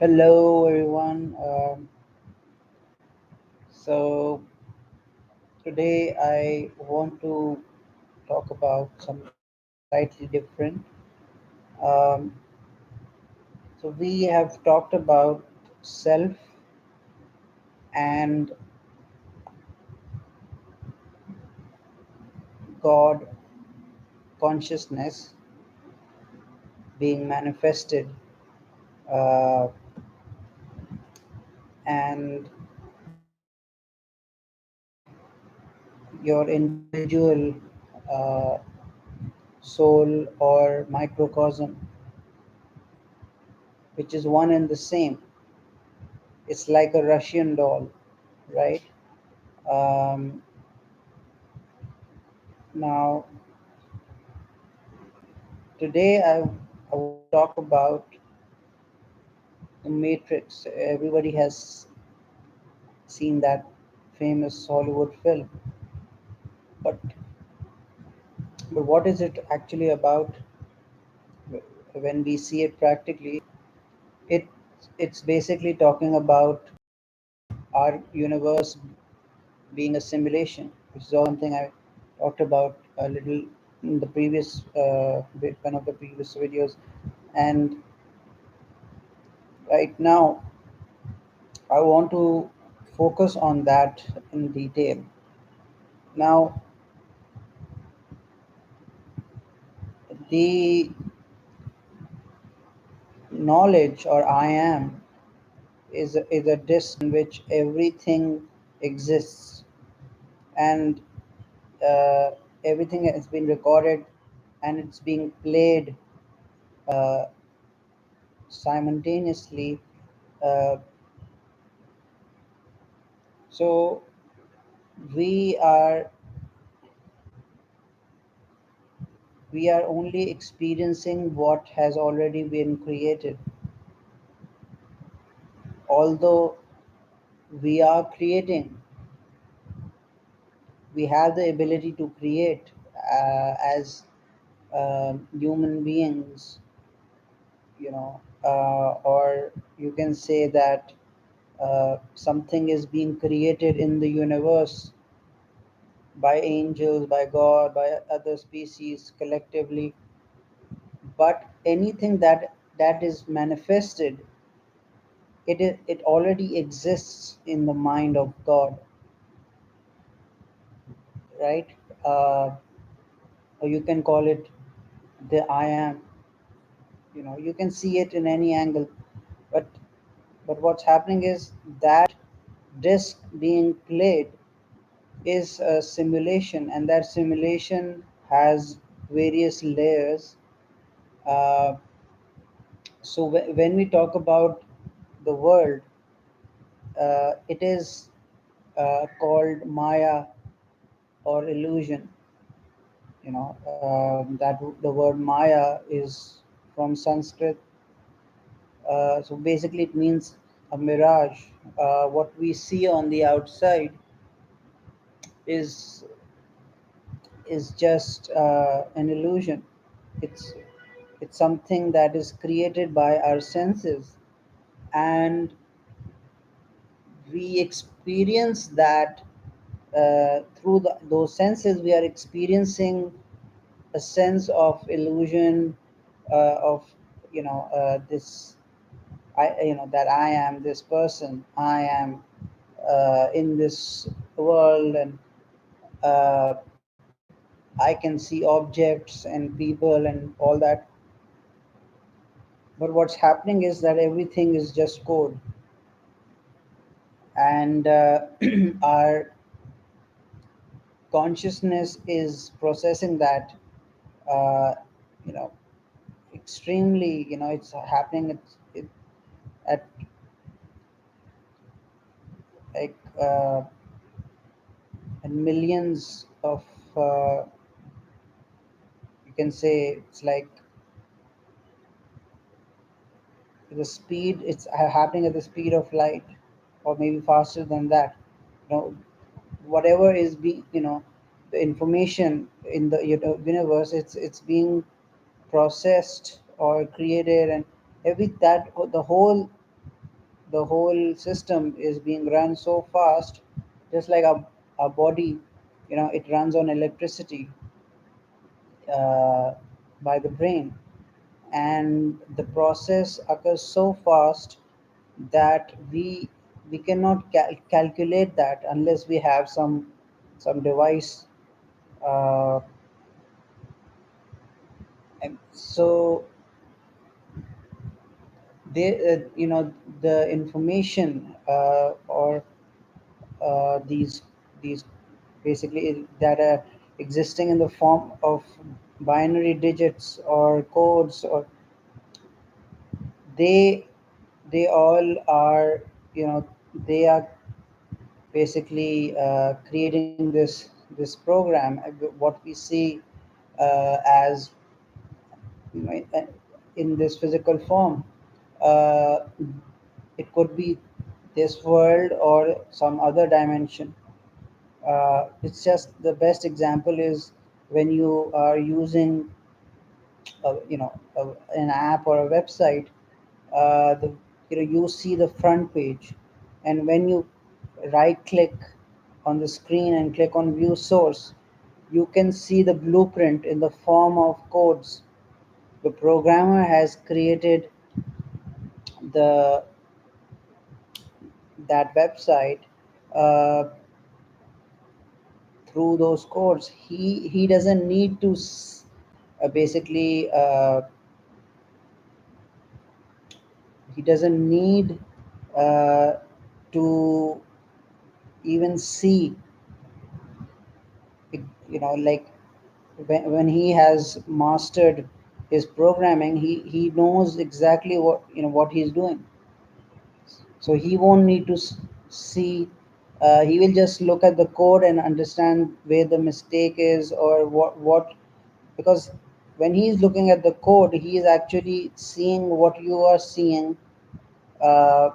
Hello, everyone. So today I want to talk about something slightly different. Um, so we have talked about self and God consciousness being manifested, uh, and your individual uh, soul or microcosm, which is one and the same. It's like a Russian doll, right? Um, Now, today I want to talk about the Matrix. Everybody has seen that famous Hollywood film, but what is it actually about when we see it practically? It it's basically talking about our universe being a simulation, which is also something I talked about a little in the previous one of the previous videos, and right now I want to focus on that in detail. Now, the knowledge or I am is a disk in which everything exists, and uh, everything has been recorded and it's being played uh, simultaneously. Uh, so we are we are only experiencing what has already been created, although we are creating. We have the ability to create as human beings, or you can say that something is being created in the universe by angels, by God, by other species collectively. But anything that is manifested, it already exists in the mind of God, right? Uh, or you can call it the I am. You can see it in any angle, but what's happening is that disc being played is a simulation, and that simulation has various layers. uh, so when we talk about the world, it is called maya or illusion. That the word maya is from Sanskrit. So basically, it means a mirage. What we see on the outside is just an illusion. It's something that is created by our senses, and we experience that through those senses. We are experiencing a sense of illusion, of this. That I am this person. I am in this world, and uh, I can see objects and people and all that. But what's happening is that everything is just code, and our consciousness is processing that. Uh, you know, extremely. It's happening at like and millions of. You can say it's like the speed. It's happening at the speed of light, or maybe faster than that. Whatever is being, the information in the universe, it's being processed or created, and every that the whole the whole system is being run so fast, just like our body, it runs on electricity uh, by the brain, and the process occurs so fast that we cannot calculate that unless we have some device. uh, and so they the information or these basically that are existing in the form of binary digits or codes, or they they all are, you know they are basically creating this program, what we see as, you know, in in this physical form. uh, it could be this world or some other dimension. It's just the best example is when you are using an app or a website. The You see the front page, and when you right click on the screen and click on view source, you can see the blueprint in the form of codes. The programmer has created the that website uh, through those codes. He doesn't need to basically he doesn't need uh, to even see it, like when he has mastered his programming, he knows exactly what he's doing. So he won't need to see. He will just look at the code and understand where the mistake is, or what because when he's looking at the code, he is actually seeing what you are seeing uh,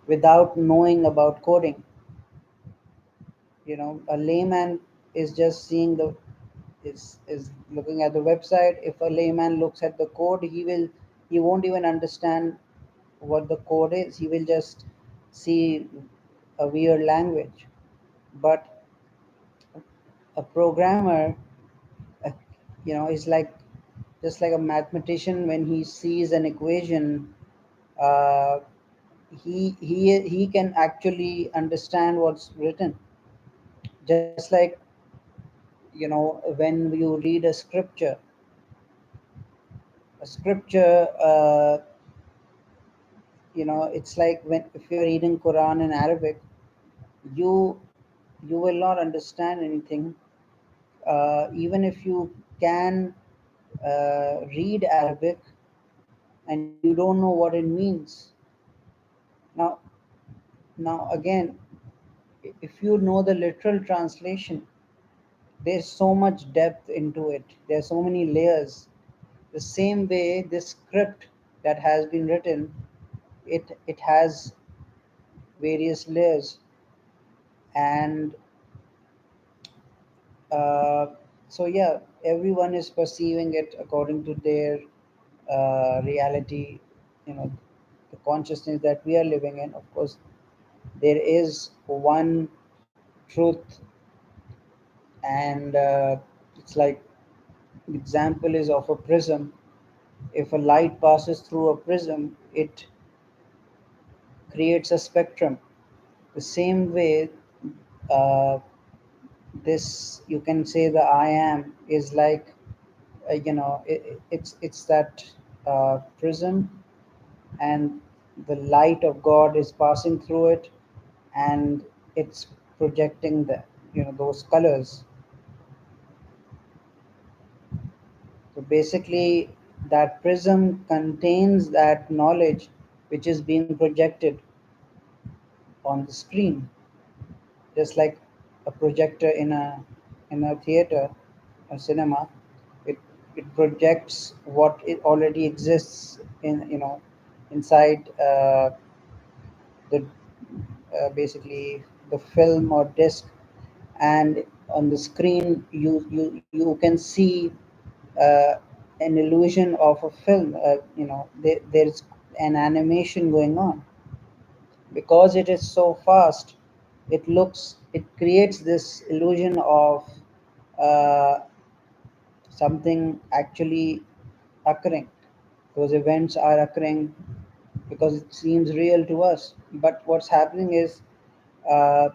without knowing about coding. A layman is just seeing the is looking at the website. If a layman looks at the code, he won't even understand what the code is. He will just see a weird language. But a programmer, uh, is like just like a mathematician. When he sees an equation, uh, he can actually understand what's written. Just like, when you read a scripture, it's like when if you're reading Quran in Arabic, you you will not understand anything, even if you can read Arabic and you don't know what it means. Now now again, if you know the literal translation, there's so much depth into it. There's so many layers. The same way, this script that has been written, it has various layers. And uh, so yeah, everyone is perceiving it according to their reality, the consciousness that we are living in. Of course, there is one truth. And it's like, the example is of a prism. If a light passes through a prism, it creates a spectrum. The same way, uh, this, you can say, the I am is like, it's that prism, and the light of God is passing through it, and it's projecting those colors. So basically, that prism contains that knowledge which is being projected on the screen, just like a projector in a theater or cinema. It it projects what it already exists inside the basically the film or disc. And on the screen, you can see uh, an illusion of a film. There's an animation going on. Because it is so fast, it creates this illusion of uh, something actually occurring. Those events are occurring because it seems real to us. But what's happening is uh,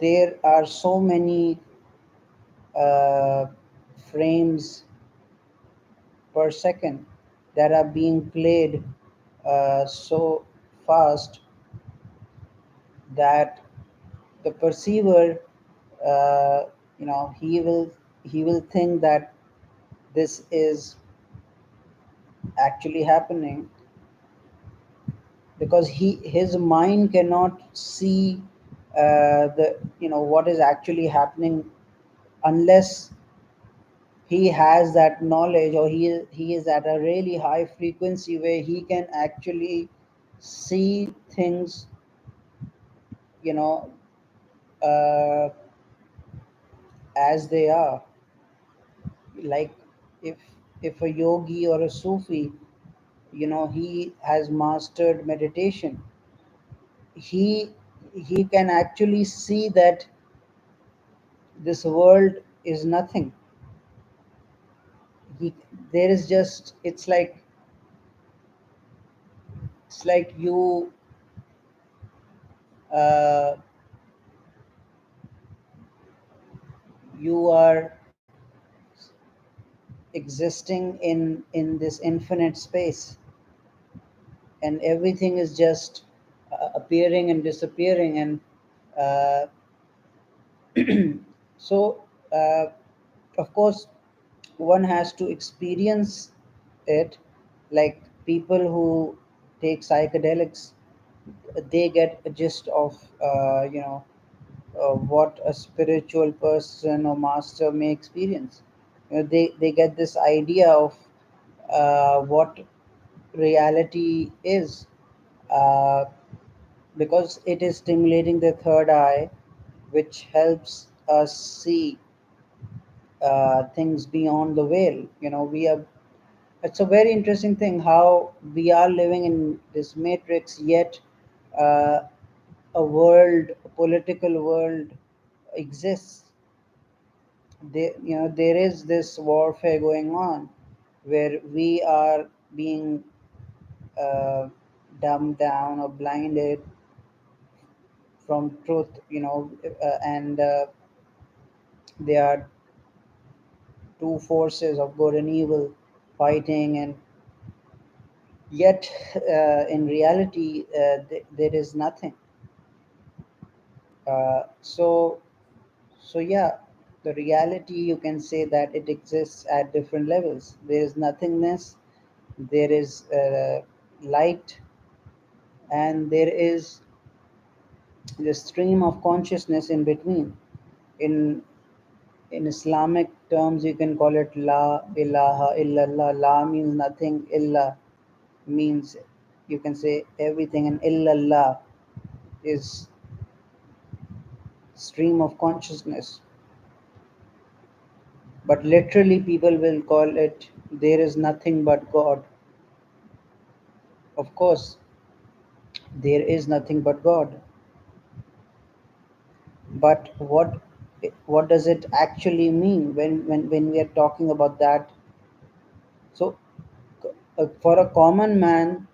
there are so many uh, frames per second that are being played so fast that the perceiver, uh, he will think that this is actually happening, because his mind cannot see the what is actually happening unless he has that knowledge, or he is at a really high frequency where he can actually see things, you know uh, as they are. Like, if a yogi or a Sufi, he has mastered meditation, he he can actually see that this world is nothing. he there is just, it's like uh, you are existing in this infinite space, and everything is just appearing and disappearing. And uh, so, uh, of course, one has to experience it. Like, people who take psychedelics, they get a gist of what a spiritual person or master may experience. They get this idea of what reality is, uh, because it is stimulating the third eye, which helps us see things beyond the veil. We are It's a very interesting thing how we are living in this matrix, yet uh, a political world exists. There is this warfare going on, where we are being uh, dumbed down or blinded from truth. And there are two forces of good and evil fighting, and yet in reality there is nothing. So yeah, the reality, you can say that it exists at different levels. There is nothingness, there is light, and there is the stream of consciousness in between. In in Islamic terms, you can call it la ilaha illallah. La means nothing, illa means, you can say, everything, and illallah is stream of consciousness. But literally, people will call it there is nothing but God. Of course, there is nothing but God. But what does it actually mean when we are talking about that? So, for a common man,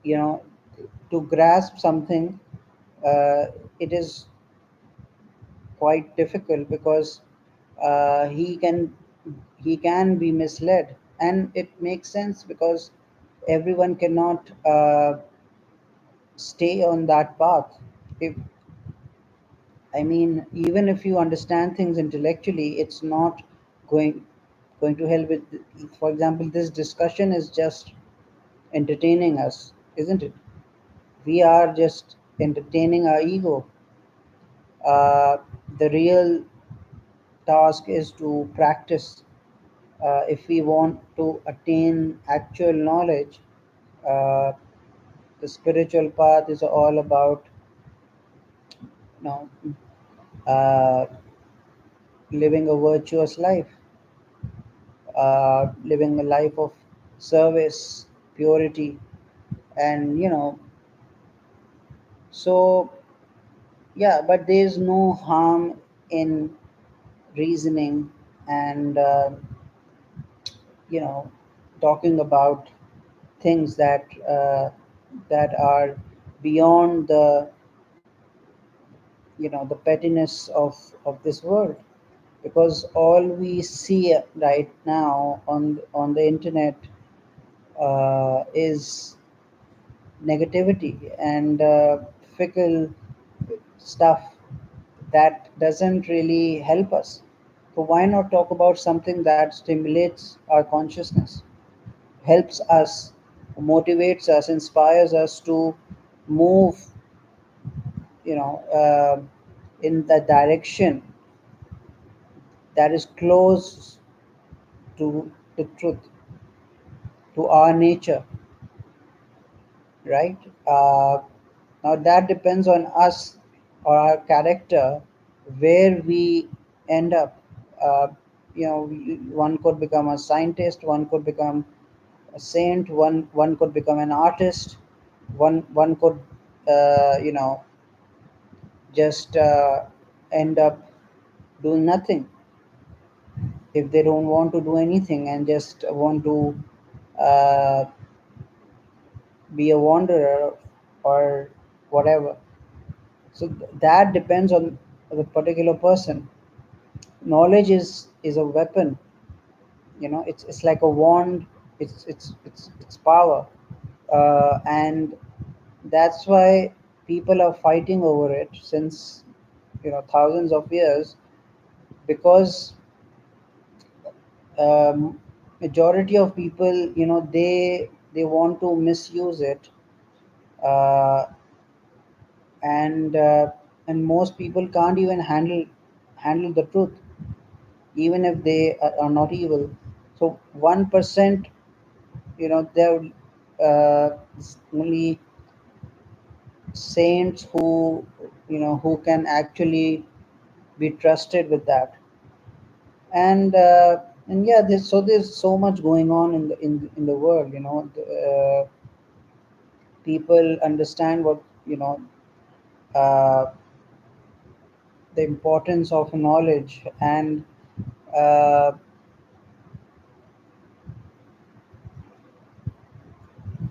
you know, to grasp something, uh, it is quite difficult, because he can be misled, and it makes sense, because everyone cannot stay on that path. If I mean, even if you understand things intellectually, it's not going going to help with. For example, this discussion is just entertaining us, isn't it? We are just entertaining our ego. The real task is to practice. If we want to attain actual knowledge, uh, the spiritual path is all about, you know, uh, living a virtuous life, living a life of service, purity, and so yeah, but there's no harm in reasoning and you know talking about things that are beyond the pettiness of this world, because all we see right now on the internet is negativity and fickle stuff that doesn't really help us. So why not talk about something that stimulates our consciousness, helps us, motivates us, inspires us to move, you know, uh, in the direction that is close to the truth, to our nature, right? Now that depends on us or our character, where we end up. Uh, one could become a scientist, one could become a saint, one could become an artist, one could just end up doing nothing if they don't want to do anything and just want to uh, be a wanderer or whatever. So that depends on the particular person. Knowledge is a weapon. It's like a wand. It's power, and that's why people are fighting over it since thousands of years, because majority of people, they want to misuse it, uh, and most people can't even handle the truth, even if they are not evil. So 1%, there only saints who can actually be trusted with that. And yeah, there's so much going on in the world. People understand what uh, the importance of knowledge, and uh,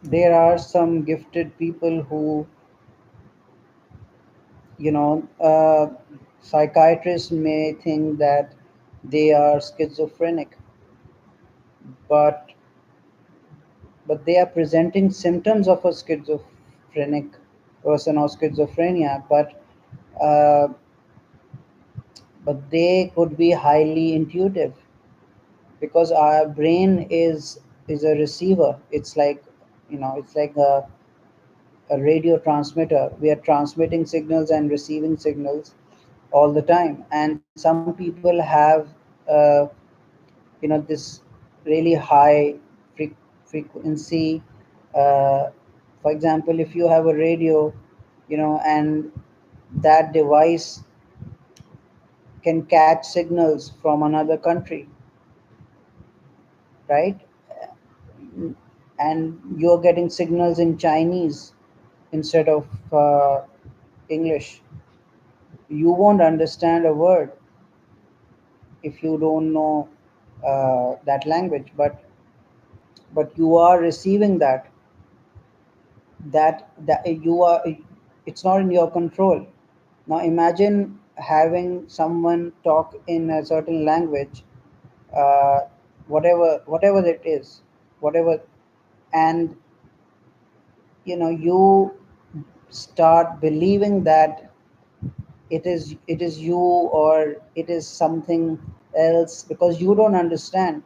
there are some gifted people who, psychiatrists may think that they are schizophrenic, but they are presenting symptoms of a schizophrenic person or schizophrenia, uh, but they could be highly intuitive, because our brain is a receiver. It's like a radio transmitter. We are transmitting signals and receiving signals all the time, and some people have uh, this really high frequency. uh, for example, if you have a radio, and that device can catch signals from another country, right? And you're getting signals in Chinese instead of English. You won't understand a word if you don't know that language, but you are receiving that you are. It's not in your control. Now imagine having someone talk in a certain language, uh, whatever it is, whatever, and you start believing that it is you, or it is something else, because you don't understand.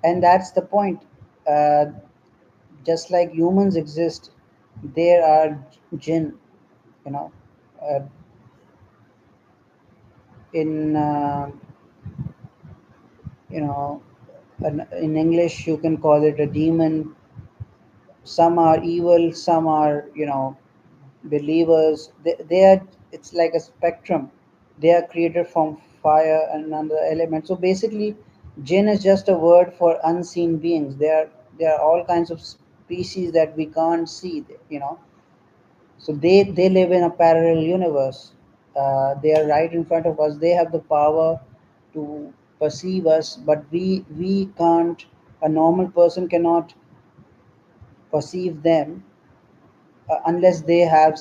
And that's the point. uh, just like humans exist, there are jinn, you know uh, in you know in English you can call it a demon. Some are evil, some are believers. They are, it's like a spectrum. They are created from fire and another element. So basically, Jinn is just a word for unseen beings. There are all kinds of species that we can't see, you know. So they live in a parallel universe. They are right in front of us. They have the power to perceive us, but we can't. A normal person cannot perceive them unless they have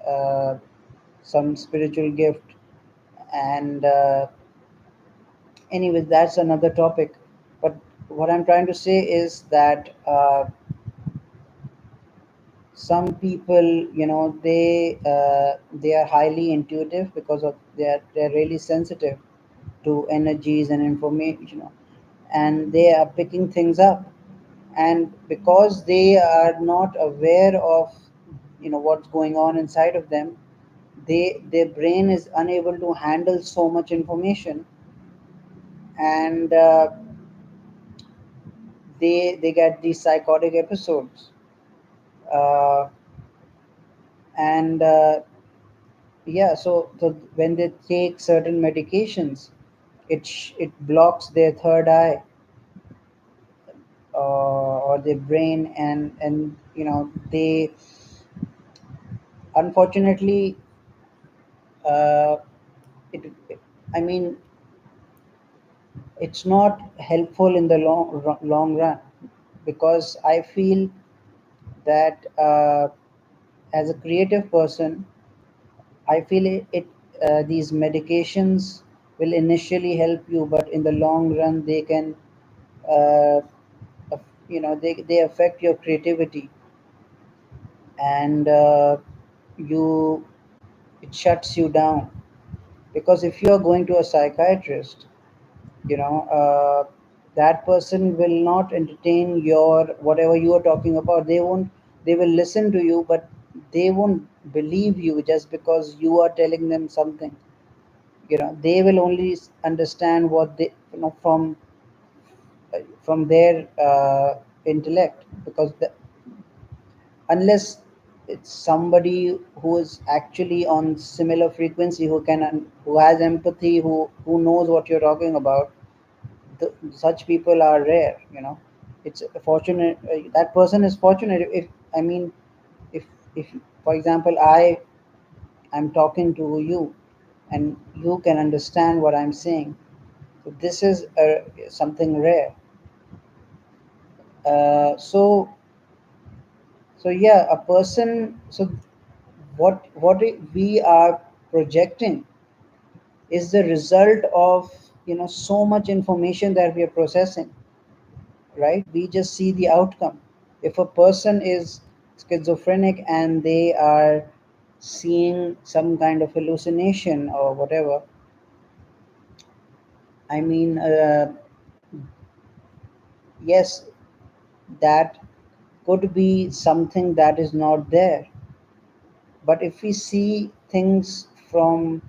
uh, some spiritual gift. And anyway, that's another topic. But what I'm trying to say is that some people, you know, they are highly intuitive because of they're really sensitive to energies and information, you know, and they are picking things up. And because they are not aware of, you know, what's going on inside of them, their brain is unable to handle so much information. And they get these psychotic episodes. uh, and Yeah, so when they take certain medications, it blocks their third eye, or their brain. And you know, they unfortunately, uh, it I mean, it's not helpful in the long run, because I feel that as a creative person, I feel these medications will initially help you, but in the long run, they can, uh, you know, they affect your creativity. And you it shuts you down. Because if you are going to a psychiatrist, you know, that person will not entertain your whatever you are talking about. They will listen to you, but they won't believe you just because you are telling them something. You know, they will only understand what they, you know, from their intellect. Because unless it's somebody who is actually on similar frequency, who has empathy, who knows what you're talking about, such people are rare, you know. It's fortunate, that person is fortunate. If I mean, if for example, I'm talking to you, and you can understand what I'm saying, so this is something rare. So yeah, a person. So we are projecting is the result of, you know, so much information that we are processing, right? We just see the outcome. If a person is schizophrenic and they are seeing some kind of hallucination or whatever, I mean, yes, that could be something that is not there. But if we see things from,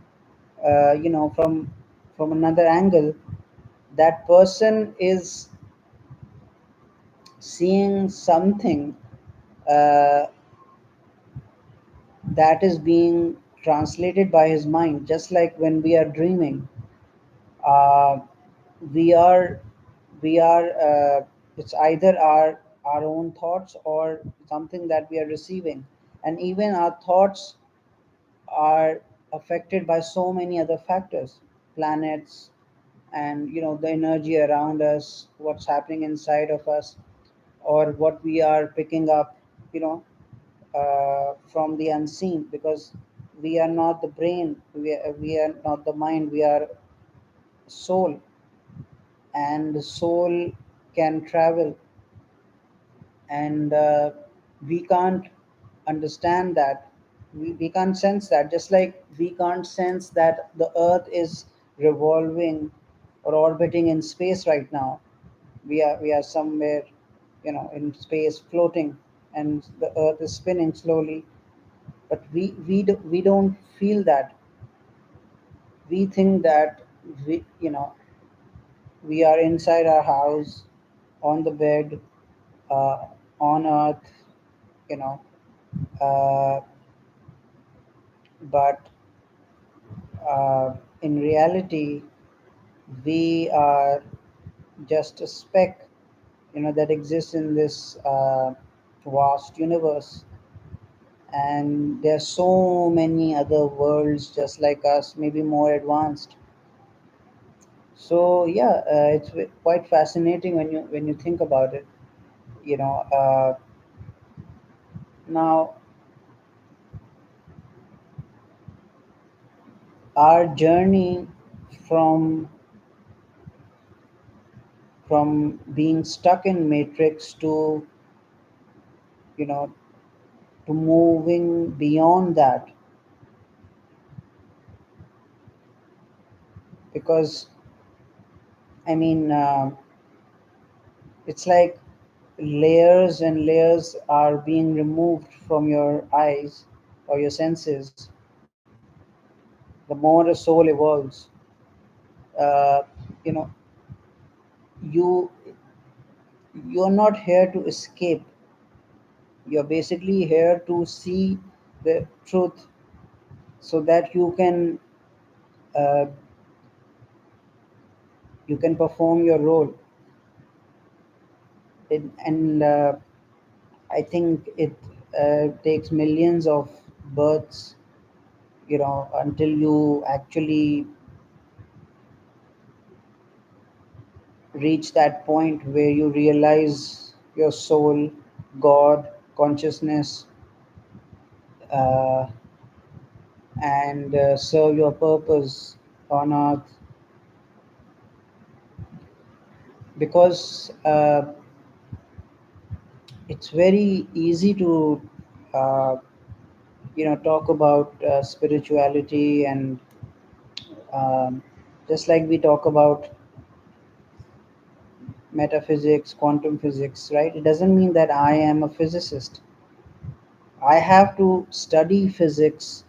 you know, from another angle, that person is seeing something uh, that is being translated by his mind, just like when we are dreaming. uh, we are we are It's either our own thoughts or something that we are receiving. And even our thoughts are affected by so many other factors, planets, and, you know, the energy around us, what's happening inside of us, or what we are picking up, you know, from the unseen. Because we are not the brain, we are not the mind, we are soul. And the soul can travel. And we can't understand that. We can't sense that, just like we can't sense that the earth is revolving or orbiting in space right now. We are somewhere, you know, in space, floating, and the earth is spinning slowly. But we don't feel that. We think that, you know, we are inside our house, on the bed, uh, on earth, you know. uh, but in reality, we are. just a speck, that exists in this vast universe. And there are so many other worlds just like us, maybe more advanced. So yeah, it's quite fascinating when you think about it. You know, now our journey from from being stuck in matrix to, you know to moving beyond that, because I mean, it's like layers and layers are being removed from your eyes or your senses. The more a soul evolves, uh, you know you you're not here to escape. You're basically here to see the truth, so that uh, you can perform your role. And I think it takes millions of births, until you actually reach that point where you realize your soul, God, consciousness, uh, and serve your purpose on earth. Because it's very easy to uh, talk about spirituality, and um, just like we talk about metaphysics, quantum physics, right? It doesn't mean that I am a physicist. I have to study physics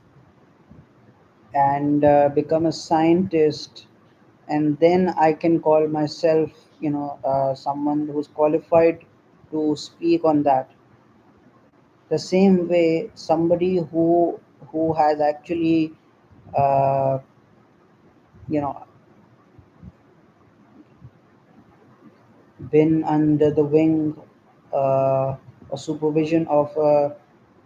and become a scientist, and then I can call myself, someone who's qualified to speak on that. The same way, somebody who has actually, uh, you know, been under the wing or supervision of a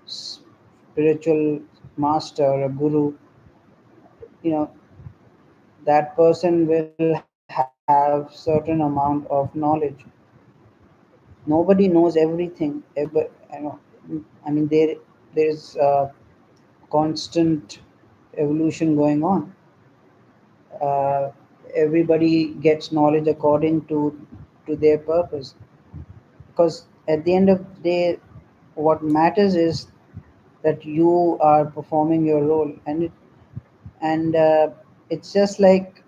spiritual master, a guru, you know, that person will have certain amount of knowledge. Nobody knows everything. Everybody, I mean, there's constant evolution going on. Uh, Everybody gets knowledge according to their purpose, because at the end of the day, what matters is that you are performing your role. And it's just like,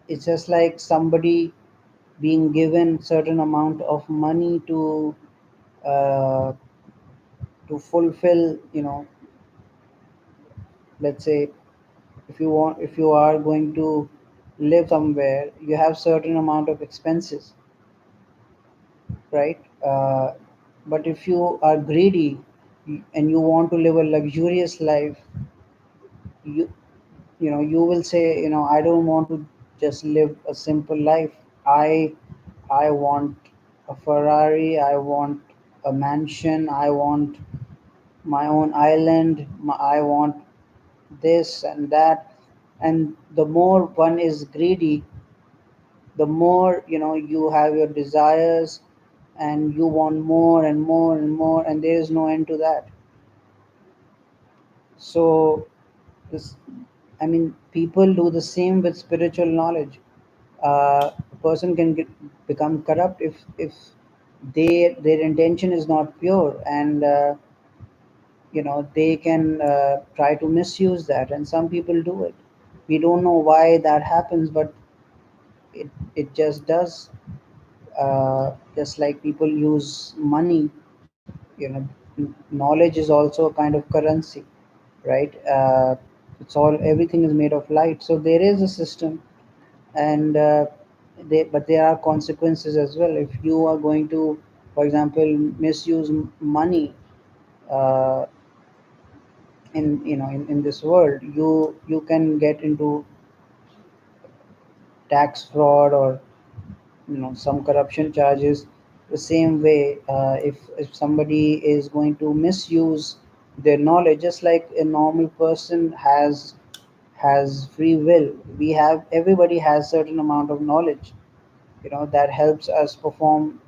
it's just like somebody being given certain amount of money uh, to fulfill, let's say, if you are going to live somewhere, you have certain amount of expenses, right? But if you are greedy and you want to live a luxurious life, you you will say, I don't want to just live a simple life. I i want a Ferrari, I want a mansion, I want my own island, I want this and that. And the more one is greedy, the more, you have your desires, and you want more and more and more, and there is no end to that. So this I mean, people do the same with spiritual knowledge. A person can become corrupt if their intention is not pure, and they can try to misuse that, and some people do it. We don't know why that happens, but it just does. Just like people use money, knowledge is also a kind of currency, right? Everything is made of light, so there is a system. And but there are consequences as well. If you are going to, for example, misuse money uh, in this world, you can get into tax fraud or some corruption charges. The same way, if somebody is going to misuse their knowledge, just like a normal person has free will, everybody has certain amount of knowledge, that helps us perform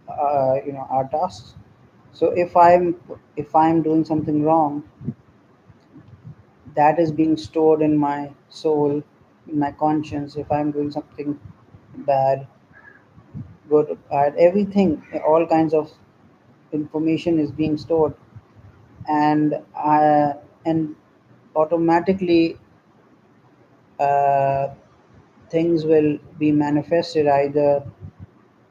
our tasks. So if I'm doing something wrong, that is being stored in my soul, in my conscience. If I'm doing something bad, good, bad, everything, all kinds of information is being stored, and and automatically uh, things will be manifested either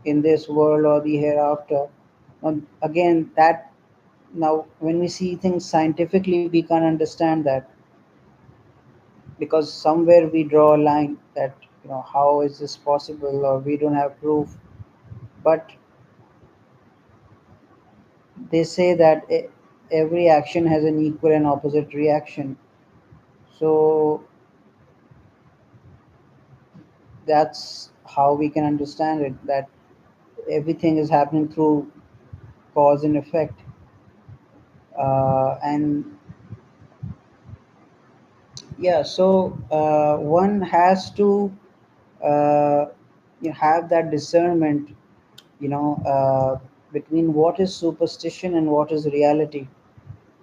in this world or the hereafter. Again, that now when we see things scientifically, we can't understand that, because somewhere we draw a line that, how is this possible, or we don't have proof. But they say that every action has an equal and opposite reaction. So that's how we can understand it, that everything is happening through cause and effect. And yeah, so one has to uh, have that discernment, between what is superstition and what is reality.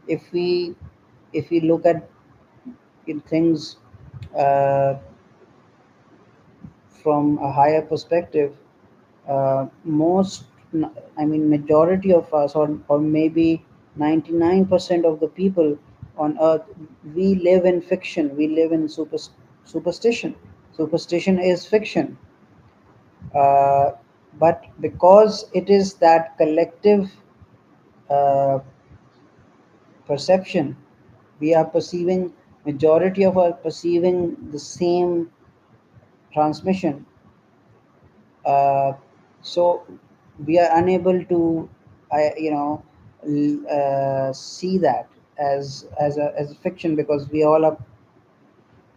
If we if we look at things uh, from a higher perspective, most, I mean, majority of us, or maybe 99% of the people on earth, we live in fiction, we live in superstition. Superstition is fiction. uh, but because it is that collective uh, perception, we are perceiving, majority of us perceiving the same transmission. uh, so we are unable to, I see that as a fiction, because we all are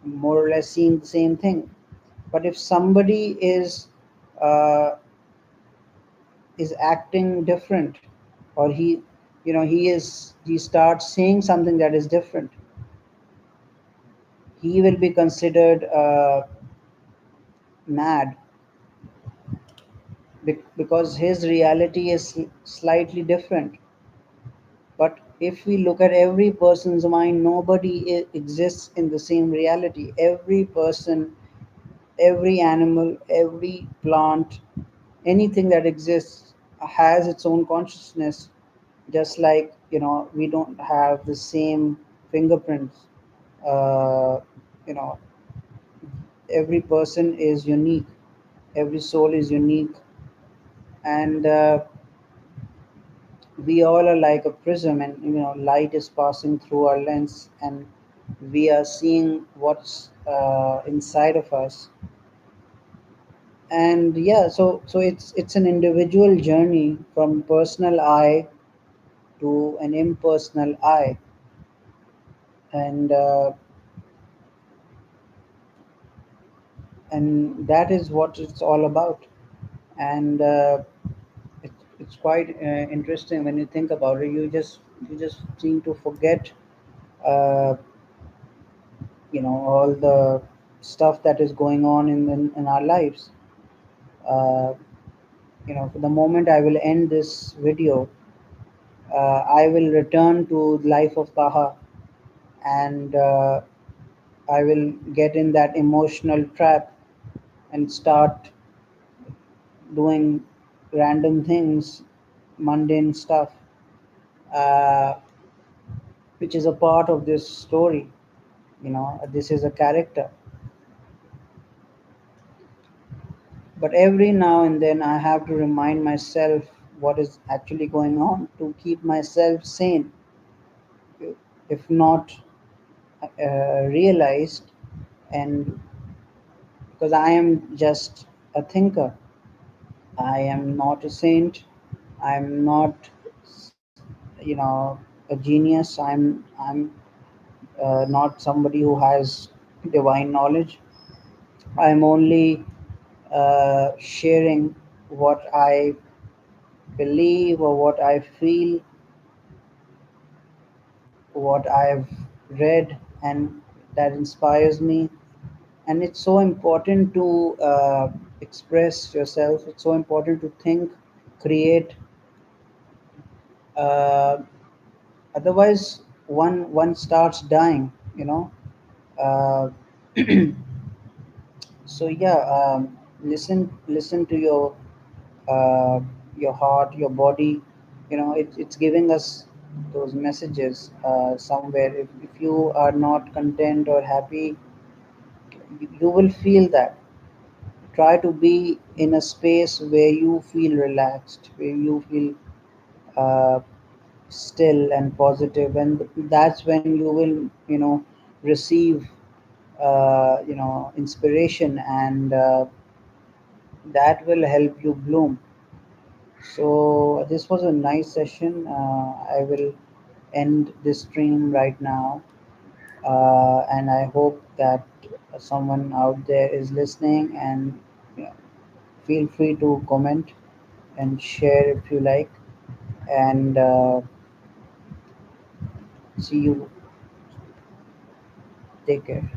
more or less seeing the same thing. But if somebody uh, is acting different, or he starts saying something that is different, he will be considered mad, because his reality is slightly different. But if we look at every person's mind, nobody exists in the same reality. Every person, every animal, every plant, anything that exists has its own consciousness. Just like, we don't have the same fingerprints. Uh, you know, every person is unique. Every soul is unique, and we all are like a prism, and light is passing through our lens, and we are seeing what's inside of us. And yeah, so it's an individual journey from personal eye to an impersonal eye. And that is what it's all about. And it's quite interesting when you think about it. You just seem to forget uh, all the stuff that is going on in our lives. uh, for the moment I will end this video, I will return to life of Taha, and I will get in that emotional trap and start doing random things, mundane stuff, uh, which is a part of this story. This is a character. But every now and then I have to remind myself what is actually going on, to keep myself sane, if not realized. And because I am just a thinker, I am not a saint. I'm not, a genius. I'm not somebody who has divine knowledge. I'm only sharing what I believe or what I feel, what I've read, and that inspires me. And it's so important to express yourself. It's so important to think, create. Uh, Otherwise, one starts dying. You know. Uh, so yeah, listen to uh, your heart, your body. It's giving us those messages somewhere. If you are not content or happy, you will feel that. Try to be in a space where you feel relaxed, where you feel uh, still and positive, and that's when you will, receive, inspiration, and that will help you bloom. So this was a nice session. I will end this stream right now, and I hope that someone out there is listening. And you know, feel free to comment and share if you like. And see you. Take care.